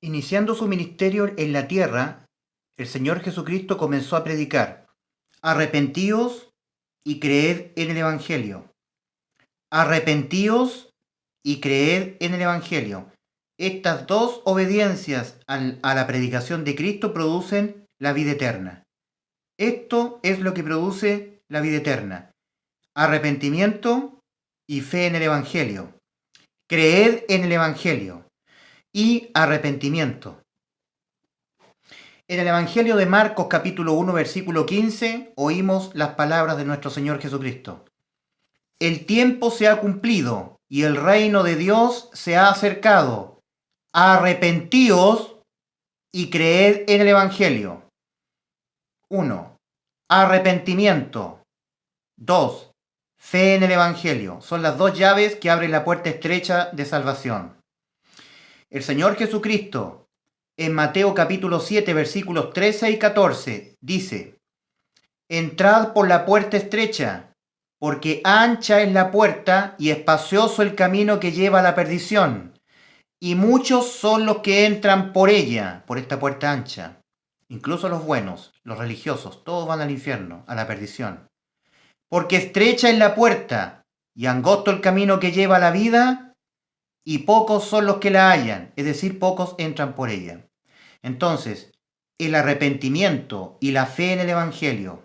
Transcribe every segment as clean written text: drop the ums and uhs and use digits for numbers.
Iniciando su ministerio en la tierra, el Señor Jesucristo comenzó a predicar: arrepentíos y creed en el Evangelio. Arrepentíos y creed en el Evangelio. Estas dos obediencias a la predicación de Cristo producen la vida eterna. Esto es lo que produce la vida eterna: arrepentimiento y fe en el Evangelio. Creed en el Evangelio y arrepentimiento. En el Evangelio de Marcos capítulo 1 versículo 15 oímos las palabras de nuestro Señor Jesucristo: el tiempo se ha cumplido y el reino de Dios se ha acercado. Arrepentíos y creed en el Evangelio. 1. Arrepentimiento. 2. Fe en el Evangelio. Son las dos llaves que abren la puerta estrecha de salvación. El Señor Jesucristo, en Mateo capítulo 7 versículos 13 y 14, dice: entrad por la puerta estrecha, porque ancha es la puerta y espacioso el camino que lleva a la perdición, y muchos son los que entran por ella, por esta puerta ancha. Incluso los buenos, los religiosos, todos van al infierno, a la perdición. Porque estrecha es la puerta y angosto el camino que lleva a la vida, y pocos son los que la hallan, es decir, pocos entran por ella. Entonces, el arrepentimiento y la fe en el Evangelio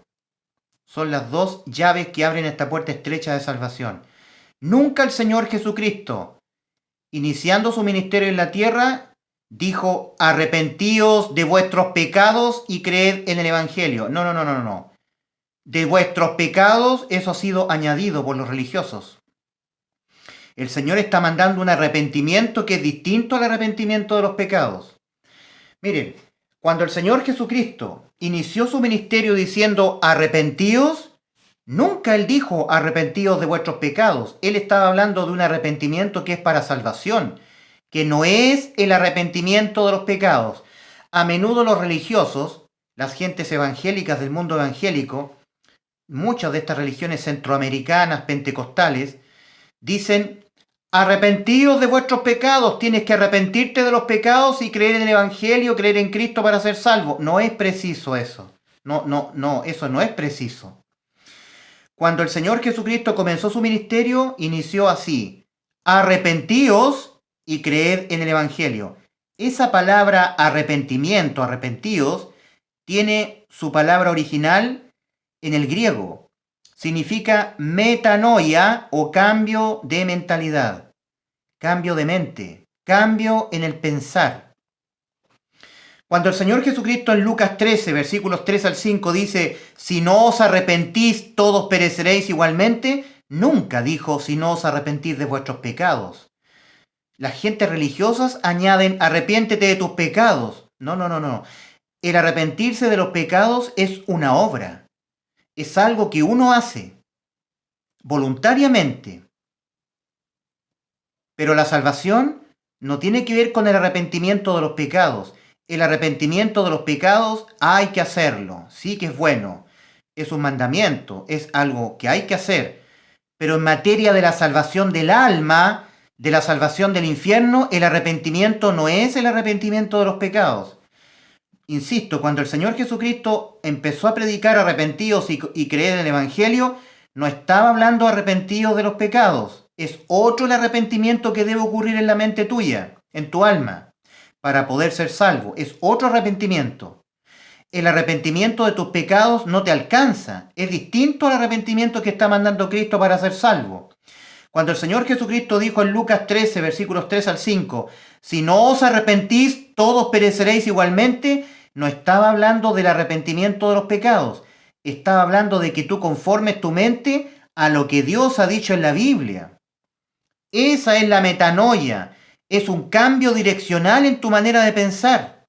son las dos llaves que abren esta puerta estrecha de salvación. Nunca el Señor Jesucristo, iniciando su ministerio en la tierra, dijo: arrepentíos de vuestros pecados y creed en el Evangelio. No. De vuestros pecados, eso ha sido añadido por los religiosos. El Señor está mandando un arrepentimiento que es distinto al arrepentimiento de los pecados. Miren, cuando el Señor Jesucristo inició su ministerio diciendo arrepentíos, nunca Él dijo arrepentíos de vuestros pecados. Él estaba hablando de un arrepentimiento que es para salvación, que no es el arrepentimiento de los pecados. A menudo los religiosos, las gentes evangélicas del mundo evangélico, muchas de estas religiones centroamericanas, pentecostales, dicen: arrepentíos de vuestros pecados, tienes que arrepentirte de los pecados y creer en el Evangelio, creer en Cristo para ser salvo. No es preciso eso. No, eso no es preciso. Cuando el Señor Jesucristo comenzó su ministerio, inició así: arrepentíos y creed en el Evangelio. Esa palabra arrepentimiento, arrepentíos, tiene su palabra original en el griego. Significa metanoia o cambio de mentalidad, cambio de mente, cambio en el pensar. Cuando el Señor Jesucristo en Lucas 13, versículos 3 al 5 dice: si no os arrepentís, todos pereceréis igualmente, nunca dijo: si no os arrepentís de vuestros pecados. Las gentes religiosas añaden: arrepiéntete de tus pecados. No. El arrepentirse de los pecados es una obra. Es algo que uno hace voluntariamente. Pero la salvación no tiene que ver con el arrepentimiento de los pecados. El arrepentimiento de los pecados hay que hacerlo. Sí que es bueno. Es un mandamiento. Es algo que hay que hacer. Pero en materia de la salvación del alma, de la salvación del infierno, el arrepentimiento no es el arrepentimiento de los pecados. Insisto, cuando el Señor Jesucristo empezó a predicar arrepentidos y creer en el Evangelio, no estaba hablando arrepentidos de los pecados. Es otro el arrepentimiento que debe ocurrir en la mente tuya, en tu alma, para poder ser salvo. Es otro arrepentimiento. El arrepentimiento de tus pecados no te alcanza. Es distinto al arrepentimiento que está mandando Cristo para ser salvo. Cuando el Señor Jesucristo dijo en Lucas 13, versículos 3 al 5, si no os arrepentís, todos pereceréis igualmente, no estaba hablando del arrepentimiento de los pecados. Estaba hablando de que tú conformes tu mente a lo que Dios ha dicho en la Biblia. Esa es la metanoia. Es un cambio direccional en tu manera de pensar.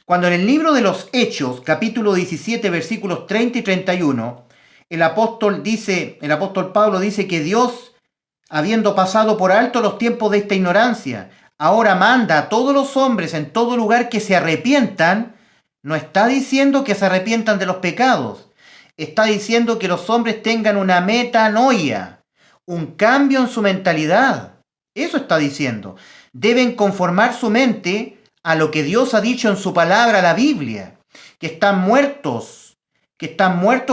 Cuando en el libro de los Hechos, capítulo 17, versículos 30 y 31, el apóstol Pablo dice que Dios, habiendo pasado por alto los tiempos de esta ignorancia, ahora manda a todos los hombres en todo lugar que se arrepientan, no está diciendo que se arrepientan de los pecados. Está diciendo que los hombres tengan una metanoia, un cambio en su mentalidad. Eso está diciendo. Deben conformar su mente a lo que Dios ha dicho en su palabra, la Biblia, que están muertos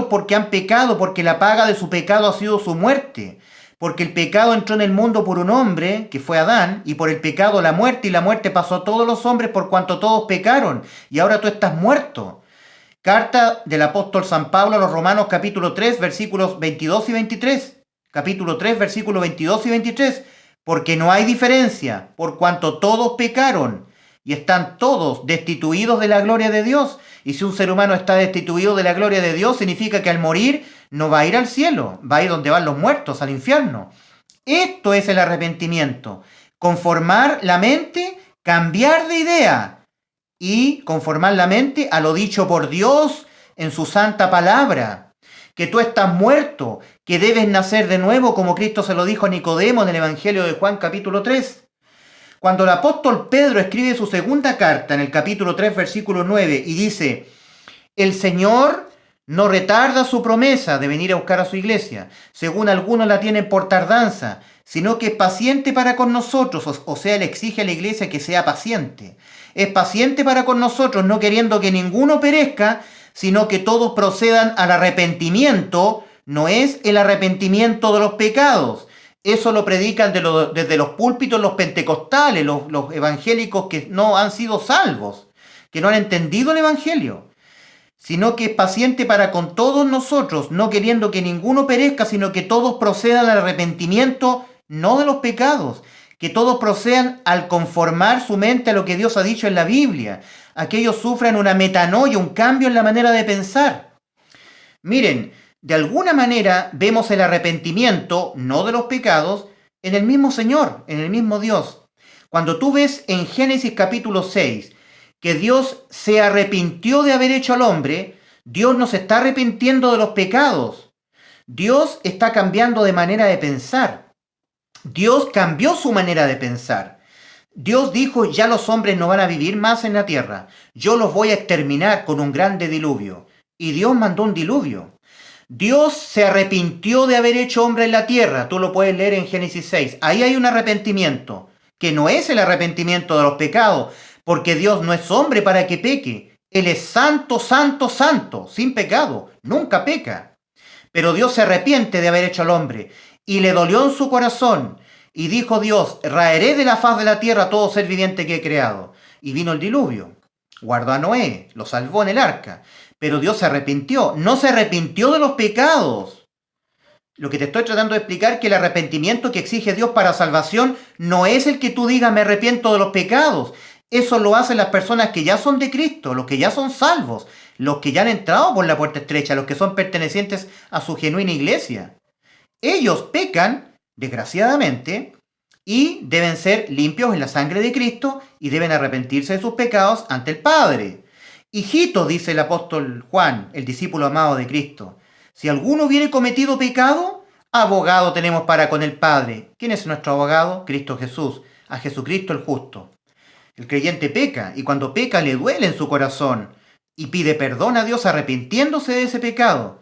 porque han pecado, porque la paga de su pecado ha sido su muerte, porque el pecado entró en el mundo por un hombre, que fue Adán, y por el pecado la muerte, y la muerte pasó a todos los hombres por cuanto todos pecaron, y ahora tú estás muerto. Carta del apóstol San Pablo a los Romanos capítulo 3, versículos 22 y 23. Capítulo 3, versículos 22 y 23. Porque no hay diferencia, por cuanto todos pecaron y están todos destituidos de la gloria de Dios. Y si un ser humano está destituido de la gloria de Dios, significa que al morir no va a ir al cielo, va a ir donde van los muertos, al infierno. Esto es el arrepentimiento. Conformar la mente, cambiar de idea y conformar la mente a lo dicho por Dios en su santa palabra. Que tú estás muerto, que debes nacer de nuevo, como Cristo se lo dijo a Nicodemo en el Evangelio de Juan capítulo 3. Cuando el apóstol Pedro escribe su segunda carta en el capítulo 3, versículo 9, y dice: el Señor no retarda su promesa de venir a buscar a su iglesia, según algunos la tienen por tardanza, sino que es paciente para con nosotros, o sea, le exige a la iglesia que sea paciente. Es paciente para con nosotros, no queriendo que ninguno perezca, sino que todos procedan al arrepentimiento. No es el arrepentimiento de los pecados. Eso lo predican desde los púlpitos los pentecostales, los evangélicos que no han sido salvos, que no han entendido el evangelio. Sino que es paciente para con todos nosotros, no queriendo que ninguno perezca, sino que todos procedan al arrepentimiento, no de los pecados, que todos procedan al conformar su mente a lo que Dios ha dicho en la Biblia. Aquellos sufran una metanoia, un cambio en la manera de pensar. Miren, de alguna manera vemos el arrepentimiento, no de los pecados, en el mismo Señor, en el mismo Dios. Cuando tú ves en Génesis capítulo 6 que Dios se arrepintió de haber hecho al hombre, Dios no se está arrepintiendo de los pecados. Dios está cambiando de manera de pensar. Dios cambió su manera de pensar. Dios dijo: ya los hombres no van a vivir más en la tierra. Yo los voy a exterminar con un grande diluvio. Y Dios mandó un diluvio. Dios se arrepintió de haber hecho hombre en la tierra. Tú lo puedes leer en Génesis 6. Ahí hay un arrepentimiento, que no es el arrepentimiento de los pecados, porque Dios no es hombre para que peque. Él es santo, santo, santo, sin pecado. Nunca peca. Pero Dios se arrepiente de haber hecho al hombre. Y le dolió en su corazón. Y dijo Dios: raeré de la faz de la tierra todo ser viviente que he creado. Y vino el diluvio. Guardó a Noé, lo salvó en el arca. Pero Dios se arrepintió. No se arrepintió de los pecados. Lo que te estoy tratando de explicar es que el arrepentimiento que exige Dios para salvación no es el que tú digas: me arrepiento de los pecados. Eso lo hacen las personas que ya son de Cristo, los que ya son salvos, los que ya han entrado por la puerta estrecha, los que son pertenecientes a su genuina iglesia. Ellos pecan, desgraciadamente, y deben ser limpios en la sangre de Cristo y deben arrepentirse de sus pecados ante el Padre. Hijito, dice el apóstol Juan, el discípulo amado de Cristo, si alguno hubiere cometido pecado, abogado tenemos para con el Padre. ¿Quién es nuestro abogado? Cristo Jesús, a Jesucristo el justo. El creyente peca, y cuando peca le duele en su corazón y pide perdón a Dios arrepintiéndose de ese pecado.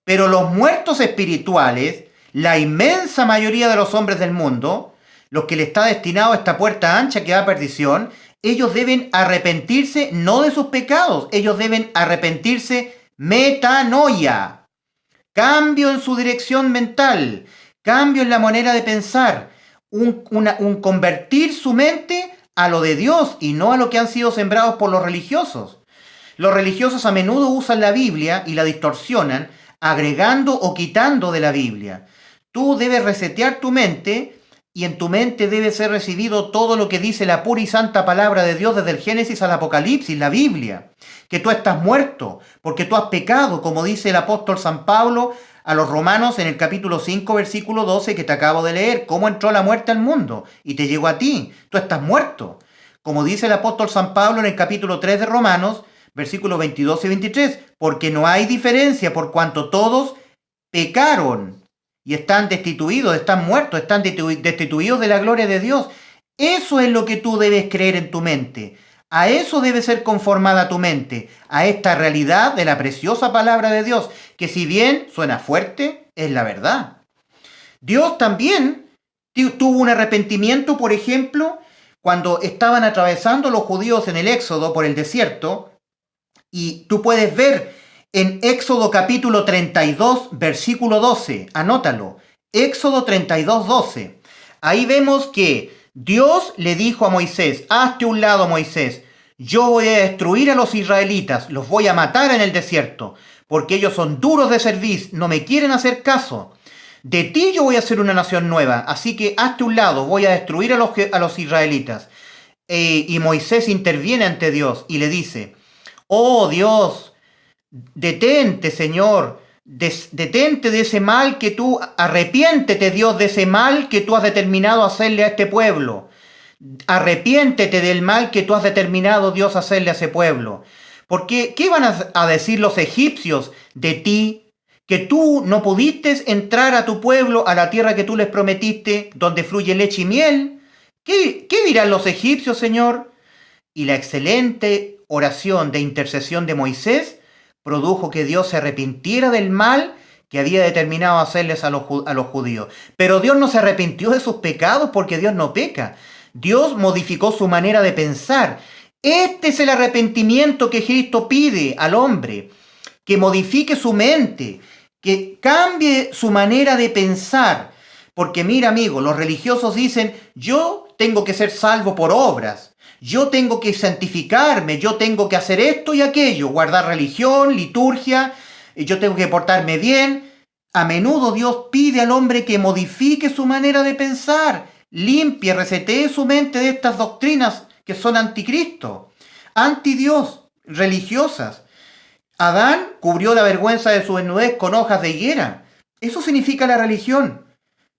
Pero los muertos espirituales, la inmensa mayoría de los hombres del mundo, los que le está destinado a esta puerta ancha que va a perdición, ellos deben arrepentirse no de sus pecados, ellos deben arrepentirse metanoia. Cambio en su dirección mental, cambio en la manera de pensar, un convertir su mente a lo de Dios y no a lo que han sido sembrados por los religiosos. Los religiosos a menudo usan la Biblia y la distorsionan, agregando o quitando de la Biblia. Tú debes resetear tu mente y en tu mente debe ser recibido todo lo que dice la pura y santa palabra de Dios desde el Génesis al Apocalipsis, la Biblia. Que tú estás muerto porque tú has pecado, como dice el apóstol San Pablo a los Romanos en el capítulo 5, versículo 12 que te acabo de leer. Cómo entró la muerte al mundo y te llegó a ti. Tú estás muerto. Como dice el apóstol San Pablo en el capítulo 3 de Romanos, versículos 22 y 23, porque no hay diferencia por cuanto todos pecaron y están destituidos, están muertos, están destituidos de la gloria de Dios. Eso es lo que tú debes creer en tu mente. A eso debe ser conformada tu mente, a esta realidad de la preciosa palabra de Dios, que si bien suena fuerte, es la verdad. Dios también tuvo un arrepentimiento, por ejemplo, cuando estaban atravesando los judíos en el Éxodo por el desierto, y tú puedes ver en Éxodo capítulo 32, versículo 12, anótalo, Éxodo 32, 12. Ahí vemos que Dios le dijo a Moisés, hazte un lado, Moisés, yo voy a destruir a los israelitas, los voy a matar en el desierto, porque ellos son duros de cerviz, no me quieren hacer caso. De ti yo voy a hacer una nación nueva, así que hazte un lado, voy a destruir a los israelitas. Y Moisés interviene ante Dios y le dice, oh Dios, detente, Señor, detente de ese mal que tú, arrepiéntete, Dios, de ese mal que tú has determinado hacerle a este pueblo. Arrepiéntete del mal que tú has determinado, Dios, hacerle a ese pueblo. Porque, ¿qué van a decir los egipcios de ti? Que tú no pudiste entrar a tu pueblo, a la tierra que tú les prometiste, donde fluye leche y miel. ¿Qué dirán los egipcios, Señor? Y la excelente oración de intercesión de Moisés produjo que Dios se arrepintiera del mal que había determinado hacerles a los judíos. Pero Dios no se arrepintió de sus pecados porque Dios no peca. Dios modificó su manera de pensar. Este es el arrepentimiento que Cristo pide al hombre, que modifique su mente, que cambie su manera de pensar. Porque mira, amigo, los religiosos dicen, yo tengo que ser salvo por obras, yo tengo que santificarme, yo tengo que hacer esto y aquello, guardar religión, liturgia, yo tengo que portarme bien. A menudo Dios pide al hombre que modifique su manera de pensar, limpie, resetee su mente de estas doctrinas que son anticristo, antidios, religiosas. Adán cubrió la vergüenza de su desnudez con hojas de higuera. Eso significa la religión.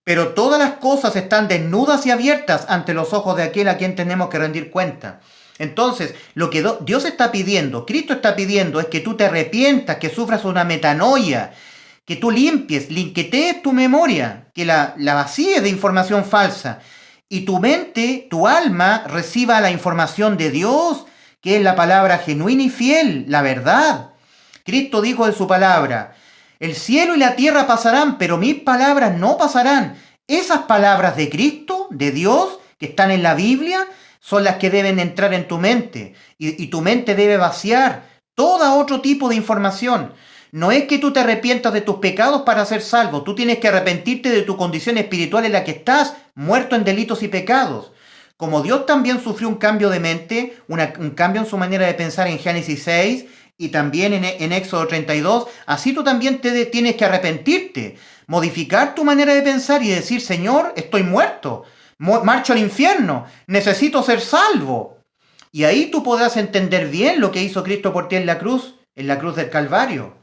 Pero todas las cosas están desnudas y abiertas ante los ojos de aquel a quien tenemos que rendir cuenta. Entonces, lo que Dios está pidiendo, Cristo está pidiendo, es que tú te arrepientas, que sufras una metanoia, que tú limpies, linketees tu memoria, que la vacíes de información falsa y tu mente, tu alma, reciba la información de Dios, que es la palabra genuina y fiel, la verdad. Cristo dijo en su palabra, el cielo y la tierra pasarán, pero mis palabras no pasarán. Esas palabras de Cristo, de Dios, que están en la Biblia, son las que deben entrar en tu mente. Y tu mente debe vaciar todo otro tipo de información. No es que tú te arrepientas de tus pecados para ser salvo. Tú tienes que arrepentirte de tu condición espiritual en la que estás, muerto en delitos y pecados. Como Dios también sufrió un cambio de mente, un cambio en su manera de pensar en Génesis 6, y también en Éxodo 32, así tú también tienes que arrepentirte, modificar tu manera de pensar y decir, Señor, estoy muerto, marcho al infierno, necesito ser salvo. Y ahí tú podrás entender bien lo que hizo Cristo por ti en la cruz del Calvario.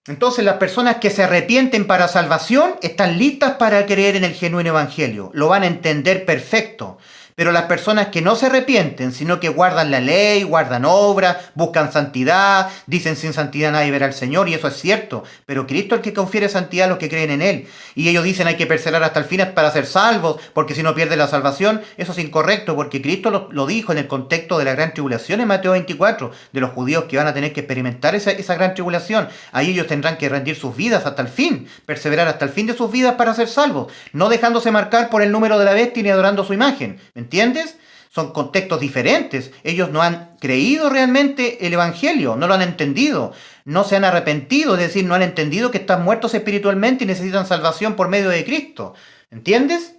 Entonces las personas que se arrepienten para salvación están listas para creer en el genuino evangelio, lo van a entender perfecto. Pero las personas que no se arrepienten, sino que guardan la ley, guardan obras, buscan santidad, dicen sin santidad nadie verá al Señor, y eso es cierto. Pero Cristo es el que confiere santidad a los que creen en Él. Y ellos dicen hay que perseverar hasta el fin para ser salvos, porque si no pierde la salvación. Eso es incorrecto, porque Cristo lo dijo en el contexto de la gran tribulación en Mateo 24, de los judíos que van a tener que experimentar esa gran tribulación. Ahí ellos tendrán que rendir sus vidas hasta el fin, perseverar hasta el fin de sus vidas para ser salvos, no dejándose marcar por el número de la bestia ni adorando su imagen. ¿Entiendes? Son contextos diferentes. Ellos no han creído realmente el Evangelio, no lo han entendido, no se han arrepentido, es decir, no han entendido que están muertos espiritualmente y necesitan salvación por medio de Cristo. ¿Entiendes?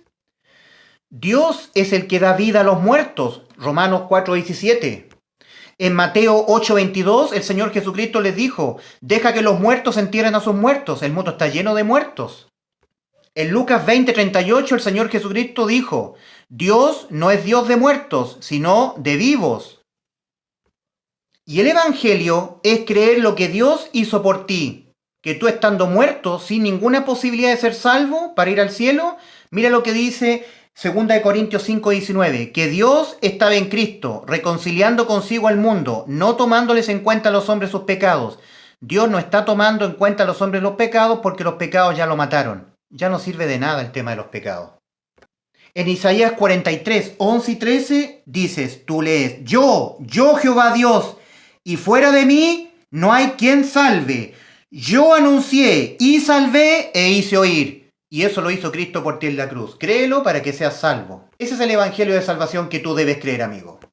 Dios es el que da vida a los muertos. Romanos 4:17. En Mateo 8:22, el Señor Jesucristo les dijo, deja que los muertos entierren a sus muertos. El mundo está lleno de muertos. En Lucas 20:38 el Señor Jesucristo dijo, Dios no es Dios de muertos, sino de vivos. Y el Evangelio es creer lo que Dios hizo por ti, que tú estando muerto, sin ninguna posibilidad de ser salvo para ir al cielo, mira lo que dice 2 Corintios 5:19, que Dios estaba en Cristo, reconciliando consigo al mundo, no tomándoles en cuenta a los hombres sus pecados. Dios no está tomando en cuenta a los hombres los pecados porque los pecados ya lo mataron. Ya no sirve de nada el tema de los pecados. En Isaías 43, 11 y 13 dices, tú lees, yo Jehová Dios, y fuera de mí no hay quien salve. Yo anuncié y salvé e hice oír, Y eso lo hizo Cristo por ti en la cruz. Créelo para que seas salvo. Ese es el evangelio de salvación que tú debes creer, amigo.